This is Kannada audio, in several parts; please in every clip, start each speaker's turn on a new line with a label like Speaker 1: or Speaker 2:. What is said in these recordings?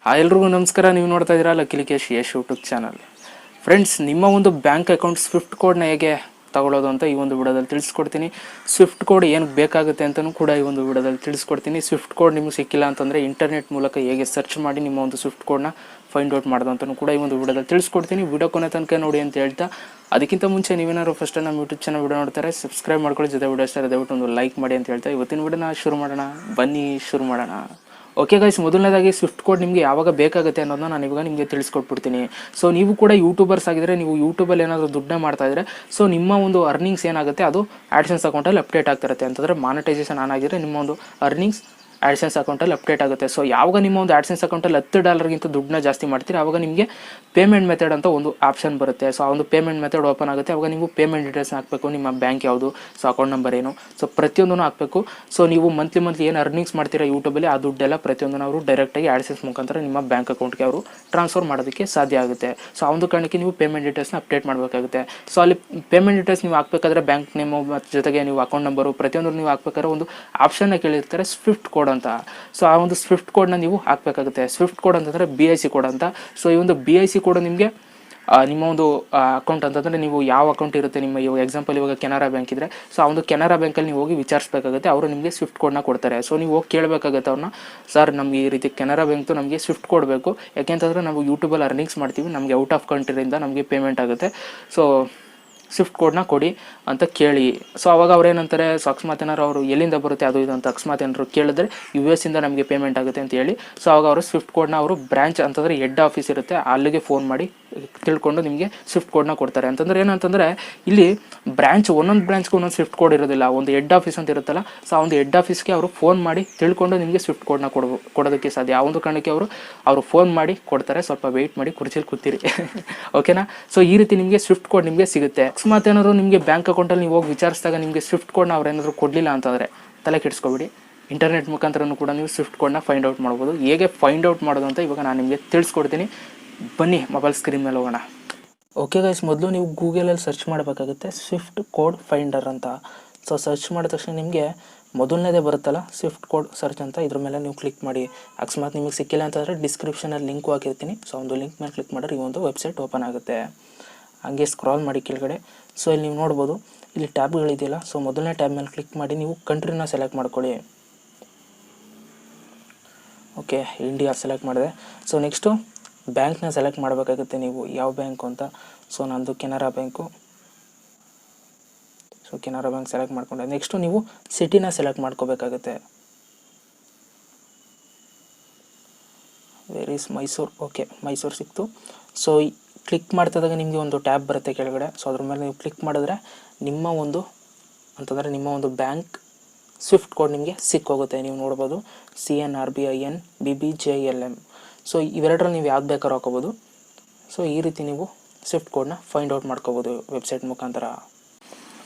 Speaker 1: ಎಲ್ರಿಗೂ ನಮಸ್ಕಾರ. ನೀವು ನೋಡ್ತಾ ಇದ್ದೀರಾ ಲಕ್ಕೇಶ್ ಯಶ್ ಯೂಟ್ಯೂಬ್ ಚಾನಲ್. ಫ್ರೆಂಡ್ಸ್, ನಿಮ್ಮ ಒಂದು ಬ್ಯಾಂಕ್ ಅಕೌಂಟ್ ಸ್ವಿಫ್ಟ್ ಕೋಡ್ನ ಹೇಗೆ ತಗೊಳ್ಳೋದು ಅಂತ ಈ ಒಂದು ವಿಡಿಯೋದಲ್ಲಿ ತಿಳಿಸ್ಕೊಡ್ತೀನಿ. ಸ್ವಿಫ್ಟ್ ಕೋಡ್ ಏನು ಬೇಕಾಗುತ್ತೆ ಅಂತಲೂ ಕೂಡ ಈ ಒಂದು ವಿಡಿಯೋದಲ್ಲಿ ತಿಳಿಸ್ಕೊಡ್ತೀನಿ. ಸ್ವಿಫ್ಟ್ ಕೋಡ್ ನಿಮಗೆ ಸಿಕ್ಕಿಲ್ಲ ಅಂತಂದರೆ ಇಂಟರ್ನೆಟ್ ಮೂಲಕ ಹೇಗೆ ಸರ್ಚ್ ಮಾಡಿ ನಿಮ್ಮ ಒಂದು ಸ್ವಿಫ್ಟ್ ಕೋಡ್ನ ಫೈಂಡ್ ಔಟ್ ಮಾಡೋದು ಅಂತಲೂ ಕೂಡ ಈ ಒಂದು ವಿಡಿಯೋದಲ್ಲಿ ತಿಳಿಸ್ಕೊಡ್ತೀನಿ. ವಿಡಿಯೋ ಕೊನೆ ತನಕ ನೋಡಿ ಅಂತ ಹೇಳ್ತಾ, ಅದಕ್ಕಿಂತ ಮುಂಚೆ ನೀವೇನಾದ್ರು ಫಸ್ಟ್ ನಮ್ಮ ಯೂಟ್ಯೂಬ್ ಚಾನಲ್ ವಿಡಿಯೋ ನೋಡ್ತಾರೆ ಸಬ್ಸ್ಕ್ರೈಬ್ ಮಾಡ್ಕೊಳ್ಳಿ, ಜೊತೆ ವಿಡಿಯೋ ಇಷ್ಟ ದಯವಿಟ್ಟು ಒಂದು ಲೈಕ್ ಮಾಡಿ ಅಂತ ಹೇಳ್ತಾ ಇವತ್ತಿನ ವಿಡಿಯೋನ ಶುರು ಮಾಡೋಣ. ಬನ್ನಿ ಶುರು ಮಾಡೋಣ. ಓಕೆ ಗೈಸ್, ಮೊದಲನೇದಾಗಿ ಸ್ವಿಫ್ಟ್ ಕೋಡ್ ನಿಮಗೆ ಯಾವಾಗ ಬೇಕಾಗುತ್ತೆ ಅನ್ನೋದನ್ನ ನಾನು ಇವಾಗ ನಿಮಗೆ ತಿಳಿಸ್ಕೊಟ್ಬಿಡ್ತೀನಿ. ಸೊ ನೀವು ಕೂಡ ಯೂಟ್ಯೂಬರ್ಸ್ ಆಗಿದ್ರೆ, ನೀವು ಯೂಟ್ಯೂಬಲ್ಲಿ ಏನಾದರೂ ದುಡ್ಡನ್ನ ಮಾಡ್ತಾ ಇದ್ರೆ, ಸೊ ನಿಮ್ಮ ಒಂದು ಅರ್ನಿಂಗ್ಸ್ ಏನಾಗುತ್ತೆ ಅದು ಆ್ಯಡ್ಸೆನ್ಸ್ ಅಕೌಂಟಲ್ಲಿ ಅಪ್ಡೇಟ್ ಆಗ್ತಿರುತ್ತೆ. ಅಂತಂದರೆ ಮಾನಿಟೈಸೇಷನ್ ಆನ್ ಆಗಿದ್ರೆ ನಿಮ್ಮ ಒಂದು ಅರ್ನಿಂಗ್ಸ್ ಆ್ಯಡ್ಸೆನ್ಸ್ ಅಕೌಂಟಲ್ಲಿ ಅಪ್ಡೇಟ್ ಆಗುತ್ತೆ. ಸೊ ಯಾವಾಗ ನಿಮ್ಮ ಒಂದು ಆ್ಯಡ್ಸೆನ್ಸ್ ಅಕೌಂಟಲ್ಲಿ $10 ದುಡ್ಡನ್ನ ಜಾಸ್ತಿ ಮಾಡ್ತೀರಿ, ಆವಾಗ ನಿಮಗೆ ಪೇಮೆಂಟ್ ಮೆಥಡ್ ಅಂತ ಒಂದು ಆಪ್ಷನ್ ಬರುತ್ತೆ. ಸೊ ಆ ಒಂದು ಪೇಮೆಂಟ್ ಮೆಥಡ್ ಓಪನ್ ಆಗುತ್ತೆ. ಆವಾಗ ನೀವು ಪೇಮೆಂಟ್ ಡೀಟೇಲ್ಸ್ನ ಹಾಕಬೇಕು, ನಿಮ್ಮ ಬ್ಯಾಂಕ್ ಯಾವುದು, ಸೊ ಅಕೌಂಟ್ ನಂಬರ್ ಏನು, ಸೊ ಪ್ರತಿಯೊಂದನ್ನು ಹಾಕಬೇಕು. ಸೊ ನೀವು ಮಂತ್ಲಿ ಏನು ಅರ್ನಿಂಗ್ಸ್ ಮಾಡ್ತೀರಾ ಯೂಟ್ಯೂಬಲ್ಲಿ, ಆ ದುಡ್ಡೆಲ್ಲ ಪ್ರತಿಯೊಂದನ್ನು ಅವರು ಡೈರೆಕ್ಟಾಗಿ ಆ್ಯಡ್ಸೆನ್ಸ್ ಮುಖಾಂತರ ನಿಮ್ಮ ಬ್ಯಾಂಕ್ ಅಕೌಂಟ್ಗೆ ಅವರು ಟ್ರಾನ್ಸ್ಫರ್ ಮಾಡೋದಕ್ಕೆ ಸಾಧ್ಯ ಆಗುತ್ತೆ. ಸೊ ಆ ಒಂದು ಕಾರಣಕ್ಕೆ ನೀವು ಪೇಮೆಂಟ್ ಡೀಟೇಲ್ಸ್ನ ಅಪ್ಡೇಟ್ ಮಾಡಬೇಕಾಗುತ್ತೆ. ಸೊ ಅಲ್ಲಿ ಪೇಮೆಂಟ್ ಡೀಟೇಲ್ಸ್ ನೀವು ಹಾಕಬೇಕಾದ್ರೆ ಬ್ಯಾಂಕ್ ನೇಮು ಮತ್ತು ಜೊತೆಗೆ ನೀವು ಅಕೌಂಟ್ ನಂಬರು ಪ್ರತಿಯೊಂದು ನೀವು ಹಾಕಬೇಕಾದ್ರೆ ಒಂದು ಆಪ್ಷನ್ನ ಕೇಳಿರ್ತಾರೆ, ಸ್ವಿಫ್ಟ್ ಕೋಡ್ ಅಂತ. ಸೊ ಆ ಒಂದು ಸ್ವಿಫ್ಟ್ ಕೋಡ್ನ ನೀವು ಹಾಕಬೇಕಾಗುತ್ತೆ. ಸ್ವಿಫ್ಟ್ ಕೋಡ್ ಅಂತಂದರೆ BIC ಕೋಡ್ ಅಂತ. ಸೊ ಈ ಒಂದು BIC ಕೋಡ್ ನಿಮಗೆ ನಿಮ್ಮ ಒಂದು ಅಕೌಂಟ್ ಅಂತಂದರೆ ನೀವು ಯಾವ ಅಕೌಂಟ್ ಇರುತ್ತೆ ನಿಮ್ಮ, ಇವಾಗ ಎಕ್ಸಾಂಪಲ್ ಇವಾಗ ಕೆನರಾ ಬ್ಯಾಂಕ್ ಇದ್ದರೆ, ಸೊ ಆ ಒಂದು ಕೆನರಾ ಬ್ಯಾಂಕಲ್ಲಿ ನೀವು ಹೋಗಿ ವಿಚಾರಿಸಬೇಕಾಗುತ್ತೆ. ಅವರು ನಿಮಗೆ ಸ್ವಿಫ್ಟ್ ಕೋಡ್ನ ಕೊಡ್ತಾರೆ. ಸೊ ನೀವು ಹೋಗಿ ಕೇಳಬೇಕಾಗುತ್ತೆ ಅವ್ರನ್ನ, ಸರ್ ನಮಗೆ ಈ ರೀತಿ ಕೆನರಾ ಬ್ಯಾಂಕ್ದು ನಮಗೆ ಸ್ವಿಫ್ಟ್ ಕೋಡ್ ಬೇಕು, ಯಾಕೆಂತಂದರೆ ನಾವು ಯೂಟ್ಯೂಬಲ್ಲಿ ಅರ್ನಿಂಗ್ಸ್ ಮಾಡ್ತೀವಿ, ನಮಗೆ ಔಟ್ ಆಫ್ ಕಂಟ್ರಿಯಿಂದ ನಮಗೆ ಪೇಮೆಂಟ್ ಆಗುತ್ತೆ, ಸೊ ಸ್ವಿಫ್ಟ್ ಕೋಡ್ನ ಕೊಡಿ ಅಂತ ಕೇಳಿ. ಸೊ ಅವಾಗ ಅವ್ರು ಏನಂತಾರೆ, ಸೊ ಅಕಸ್ಮಾತ್ ಏನಾರು ಅವರು ಎಲ್ಲಿಂದ ಬರುತ್ತೆ ಅದು ಇದು ಅಂತ ಅಕಸ್ಮಾತ್ ಏನಾರು ಕೇಳಿದ್ರೆ US ಇಂದ ನಮಗೆ ಪೇಮೆಂಟ್ ಆಗುತ್ತೆ ಅಂತ ಹೇಳಿ, ಸೊ ಅವಾಗ ಅವರು ಸ್ವಿಫ್ಟ್ ಕೋಡ್ನ ಅವರು ಬ್ರಾಂಚ್ ಅಂತಂದರೆ ಹೆಡ್ ಆಫೀಸ್ ಇರುತ್ತೆ ಅಲ್ಲಿಗೆ ಫೋನ್ ಮಾಡಿ ತಿಳ್ಕೊಂಡು ನಿಮಗೆ ಸ್ವಿಫ್ಟ್ ಕೋಡ್ನ ಕೊಡ್ತಾರೆ. ಅಂತಂದರೆ ಏನಂತಂದರೆ ಇಲ್ಲಿ ಒಂದೊಂದು ಬ್ರಾಂಚ್ಗೆ ಒಂದೊಂದು ಸ್ವಿಫ್ಟ್ ಕೋಡ್ ಇರೋದಿಲ್ಲ, ಒಂದು ಹೆಡ್ ಆಫೀಸ್ ಅಂತ ಇರುತ್ತಲ್ಲ, ಸೊ ಆ ಒಂದು ಹೆಡ್ ಆಫೀಸ್ಗೆ ಅವರು ಫೋನ್ ಮಾಡಿ ತಿಳ್ಕೊಂಡು ನಿಮಗೆ ಸ್ವಿಫ್ಟ್ ಕೋಡ್ನ ಕೊಡೋದಕ್ಕೆ ಸಾಧ್ಯ. ಆ ಒಂದು ಕಾರಣಕ್ಕೆ ಅವರು ಫೋನ್ ಮಾಡಿ ಕೊಡ್ತಾರೆ. ಸ್ವಲ್ಪ ವೆಯ್ಟ್ ಮಾಡಿ, ಕುರ್ಚಿಲಿ ಕೂತಿರಿ ಓಕೆನಾ. ಸೊ ಈ ರೀತಿ ನಿಮಗೆ ಸ್ವಿಫ್ಟ್ ಕೋಡ್ ನಿಮಗೆ ಸಿಗುತ್ತೆ. ಅಕಸ್ಮಾತ್ ಏನಾದ್ರು ನಿಮಗೆ ಬ್ಯಾಂಕ್ ಅಕೌಂಟಲ್ಲಿ ನೀವು ಹೋಗಿ ವಿಚಾರಿಸಿದಾಗ ನಿಮಗೆ ಸ್ವಿಫ್ಟ್ ಕೋಡ್ನ ಅವ್ರು ಏನಾದರೂ ಕೊಡಲಿಲ್ಲ ಅಂತಂದರೆ ತಲೆ ಕೆಡಿಸ್ಕೊಬೇಡಿ, ಇಂಟರ್ನೆಟ್ ಮುಖಾಂತರನೂ ಕೂಡ ನೀವು ಸ್ವಿಫ್ಟ್ ಕೋಡ್ನ ಫೈಂಡ್ ಔಟ್ ಮಾಡ್ಬೋದು. ಹೇಗೆ ಫೈಂಡ್ ಔಟ್ ಮಾಡೋದು ಅಂತ ಇವಾಗ ನಾನು ನಿಮಗೆ ತಿಳಿಸ್ಕೊಡ್ತೀನಿ. ಬನ್ನಿ ಮೊಬೈಲ್ ಸ್ಕ್ರೀನ್ ಮೇಲೆ ಹೋಗೋಣ. ಓಕೆ ಗೈಸ್, ಮೊದಲು ನೀವು ಗೂಗಲಲ್ಲಿ ಸರ್ಚ್ ಮಾಡಬೇಕಾಗುತ್ತೆ ಸ್ವಿಫ್ಟ್ ಕೋಡ್ ಫೈಂಡರ್ ಅಂತ. ಸೊ ಸರ್ಚ್ ಮಾಡಿದ ತಕ್ಷಣ ನಿಮಗೆ ಮೊದಲನೇದೇ ಬರುತ್ತಲ್ಲ ಸ್ವಿಫ್ಟ್ ಕೋಡ್ ಸರ್ಚ್ ಅಂತ, ಇದ್ರ ಮೇಲೆ ನೀವು ಕ್ಲಿಕ್ ಮಾಡಿ. ಅಕಸ್ಮಾತ್ ನಿಮಗೆ ಸಿಕ್ಕಿಲ್ಲ ಅಂತಂದರೆ ಡಿಸ್ಕ್ರಿಪ್ಷನಲ್ಲಿ ಲಿಂಕ್ ಹಾಕಿರ್ತೀನಿ. ಸೊ ಒಂದು ಲಿಂಕ್ ಮೇಲೆ ಕ್ಲಿಕ್ ಮಾಡಿದ್ರೆ ಈ ಒಂದು ವೆಬ್ಸೈಟ್ ಓಪನ್ ಆಗುತ್ತೆ. ಹಂಗೆ ಸ್ಕ್ರಾಲ್ ಮಾಡಿ ಕೆಳಗಡೆ. ಸೊ ಇಲ್ಲಿ ನೀವು ನೋಡ್ಬೋದು, ಇಲ್ಲಿ ಟ್ಯಾಬ್ಗಳಿದೆಯಲ್ಲ, ಸೊ ಮೊದಲನೇ ಟ್ಯಾಬ್ ಮೇಲೆ ಕ್ಲಿಕ್ ಮಾಡಿ ನೀವು ಕಂಟ್ರಿನ ಸೆಲೆಕ್ಟ್ ಮಾಡ್ಕೊಳ್ಳಿ. ಓಕೆ, ಇಂಡಿಯಾ ಸೆಲೆಕ್ಟ್ ಮಾಡಿದೆ. ಸೊ ನೆಕ್ಸ್ಟು ಬ್ಯಾಂಕ್ನ ಸೆಲೆಕ್ಟ್ ಮಾಡಬೇಕಾಗುತ್ತೆ ನೀವು, ಯಾವ ಬ್ಯಾಂಕು ಅಂತ. ಸೊ ನಂದು Canara bank. So Canara bank select ಮಾಡ್ಕೊಂಡೆ. ನೆಕ್ಸ್ಟು ನೀವು ಸಿಟಿನ ಸೆಲೆಕ್ಟ್ ಮಾಡ್ಕೋಬೇಕಾಗುತ್ತೆ. Where is Mysuru. Okay, Mysuru ಸಿಕ್ತು. ಸೊ ಕ್ಲಿಕ್ ಮಾಡ್ತಿದ್ದಾಗ ನಿಮಗೆ ಒಂದು ಟ್ಯಾಬ್ ಬರುತ್ತೆ ಕೆಳಗಡೆ. ಸೊ ಅದ್ರ ಮೇಲೆ ನೀವು ಕ್ಲಿಕ್ ಮಾಡಿದ್ರೆ ನಿಮ್ಮ ಒಂದು ಬ್ಯಾಂಕ್ ಸ್ವಿಫ್ಟ್ ಕೋಡ್ ನಿಮಗೆ ಸಿಕ್ಕೋಗುತ್ತೆ. ನೀವು ನೋಡ್ಬೋದು CNRBIN BBJLM. ಸೊ ಇವೆರಡರಲ್ಲಿ ನೀವು ಯಾವ್ದು ಬೇಕಾದ್ರೂ ಹಾಕೋಬೋದು. ಸೊ ಈ ರೀತಿ ನೀವು ಸ್ವಿಫ್ಟ್ ಕೋಡ್ನ ಫೈಂಡ್ ಔಟ್ ಮಾಡ್ಕೋಬೋದು ವೆಬ್ಸೈಟ್ ಮುಖಾಂತರ.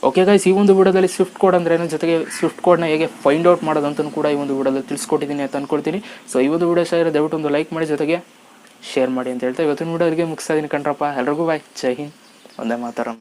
Speaker 1: ಓಕೆ ಗೈಸ್, ಈ ಒಂದು ವಿಡಿಯೋದಲ್ಲಿ ಸ್ವಿಫ್ಟ್ ಕೋಡ್ ಅಂದ್ರೇನು, ಜೊತೆಗೆ ಸ್ವಿಫ್ಟ್ ಕೋಡ್ನ ಹೇಗೆ ಫೈಂಡ್ ಔಟ್ ಮಾಡೋದು ಅಂತಲೂ ಕೂಡ ಈ ಒಂದು ವಿಡಿಯೋದಲ್ಲಿ ತಿಳಿಸ್ಕೊಟ್ಟಿದ್ದೀನಿ ಅಂತ ಅಂದ್ಕೊಳ್ತೀನಿ. ಸೊ ಈ ಒಂದು ವಿಡಿಯೋ ಇಷ್ಟ ದಯವಿಟ್ಟು ಒಂದು ಲೈಕ್ ಮಾಡಿ, ಜೊತೆಗೆ ಶೇರ್ ಮಾಡಿ ಅಂತ ಹೇಳ್ತಾ ಇವತ್ತಿನ ವಿಡಿಯೋರಿಗೆ ಮುಗಿಸ್ತಾ ಇದ್ದೀನಿ ಕಣ್ರಪ್ಪ. ಎಲ್ರಿಗೂ ಬಾಯ್, ಜೈ ಹಿಂದ್, ಒಂದೇ ಮಾತರಂ.